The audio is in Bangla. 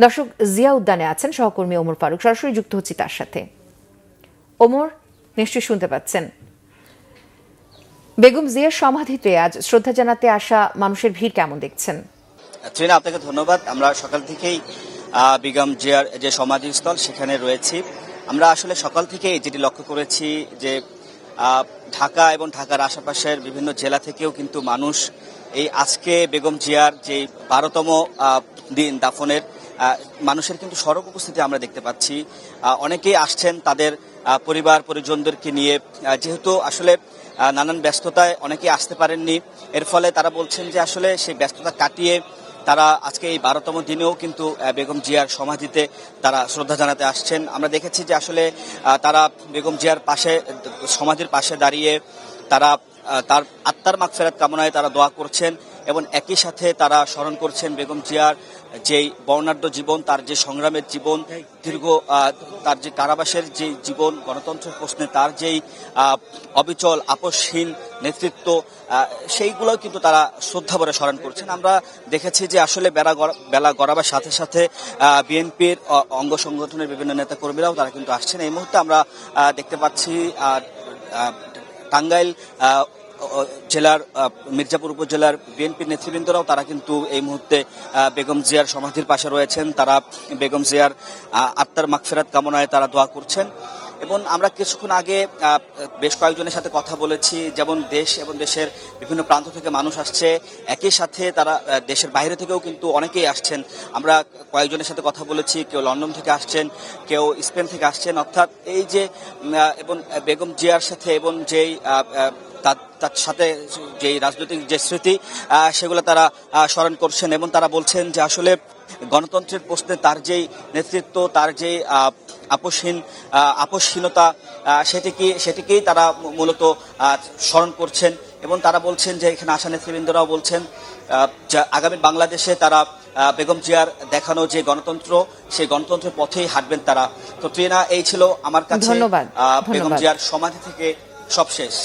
দর্শক, জিয়া উদ্যানে আছেন সহকর্মী ওমর ফারুক, সরাসরি যুক্ত হচ্ছি তার সাথে। ওমর, নিশ্চয়ই শুনতে পাচ্ছেন। বেগম জিয়ার সমাধিতে আজ শ্রদ্ধা জানাতে আসা মানুষের ভিড় কেমন দেখছেন? ট্রেনা, আপনাকে ধন্যবাদ। আমরা সকাল থেকেই বেগম জিয়ার যে সমাধিস্থল সেখানে রয়েছি। আমরা আসলে সকাল থেকেই যেটি লক্ষ্য করেছি যে ঢাকা এবং ঢাকার আশেপাশের বিভিন্ন জেলা থেকেও কিন্তু মানুষ এই আজকে বেগম জিয়ার যে 12তম দিন দাফনের মানুষের কিন্তু সড়ক উপস্থিতি আমরা দেখতে পাচ্ছি। অনেকেই আসছেন তাদের পরিবার পরিজনদেরকে নিয়ে, যেহেতু আসলে নানান ব্যস্ততায় অনেকেই আসতে পারেননি। এর ফলে তারা বলছেন যে আসলে সেই ব্যস্ততা কাটিয়ে তারা আজকে এই 12তম দিনেও কিন্তু বেগম জিয়ার সমাধিতে তারা শ্রদ্ধা জানাতে আসছেন। আমরা দেখেছি যে আসলে তারা বেগম জিয়ার পাশে, সমাধির পাশে দাঁড়িয়ে তারা তার আত্মার মাগফিরাত কামনায় তারা দোয়া করছেন এবং একই সাথে তারা স্মরণ করছেন বেগম জিয়ার যেই বর্ণাঢ্য জীবন, তার যে সংগ্রামের জীবন, দীর্ঘ তার যে কারাবাসের যে জীবন, গণতন্ত্রের প্রশ্নে তার যেই অবিচল আপোষহীন নেতৃত্ব, সেইগুলোও কিন্তু তারা শ্রদ্ধা ভরে স্মরণ করছেন। আমরা দেখেছি যে আসলে বেলা গড়াবার সাথে সাথে বিএনপির অঙ্গ সংগঠনের বিভিন্ন নেতা কর্মীরাও তারা কিন্তু আসছেন। এই মুহূর্তে আমরা দেখতে পাচ্ছি টাঙ্গাইল জেলার মির্জাপুর উপজেলার বিএনপি নেতৃবৃন্দরাও তারা কিন্তু এই মুহূর্তে বেগম জিয়ার সমাধির পাশে রয়েছেন। তারা বেগম জিয়ার আত্মার মাগফিরাত কামনায় তারা দোয়া করছেন। এবং আমরা কিছুক্ষণ আগে বেশ কয়েকজনের সাথে কথা বলেছি, যেমন দেশ এবং দেশের বিভিন্ন প্রান্ত থেকে মানুষ আসছে, একই সাথে তারা দেশের বাইরে থেকেও কিন্তু অনেকেই আসছেন। আমরা কয়েকজনের সাথে কথা বলেছি, কেউ লন্ডন থেকে আসছেন, কেউ স্পেন থেকে আসছেন। অর্থাৎ এই যে এবং বেগম জিয়ার সাথে এবং যেই তার সাথে যে রাজনৈতিক যে স্মৃতি সেগুলো তারা স্মরণ করছেন এবং তারা বলছেন যে আসলে গণতন্ত্রের প্রশ্নে তার যেই নেতৃত্ব, তার যেই আপোষহীনতা, সেটিকেই তারা মূলত স্মরণ করছেন। এবং তারা বলছেন যে এখানে আসা নেতৃবৃন্দরাও বলছেন আগামী বাংলাদেশে তারা বেগম জিয়ার দেখানো যে গণতন্ত্র, সেই গণতন্ত্রের পথেই হাঁটবেন তারা। তো ট্রেনা, এই ছিল আমার কাছে বেগম জিয়ার সমাধি থেকে সবশেষ।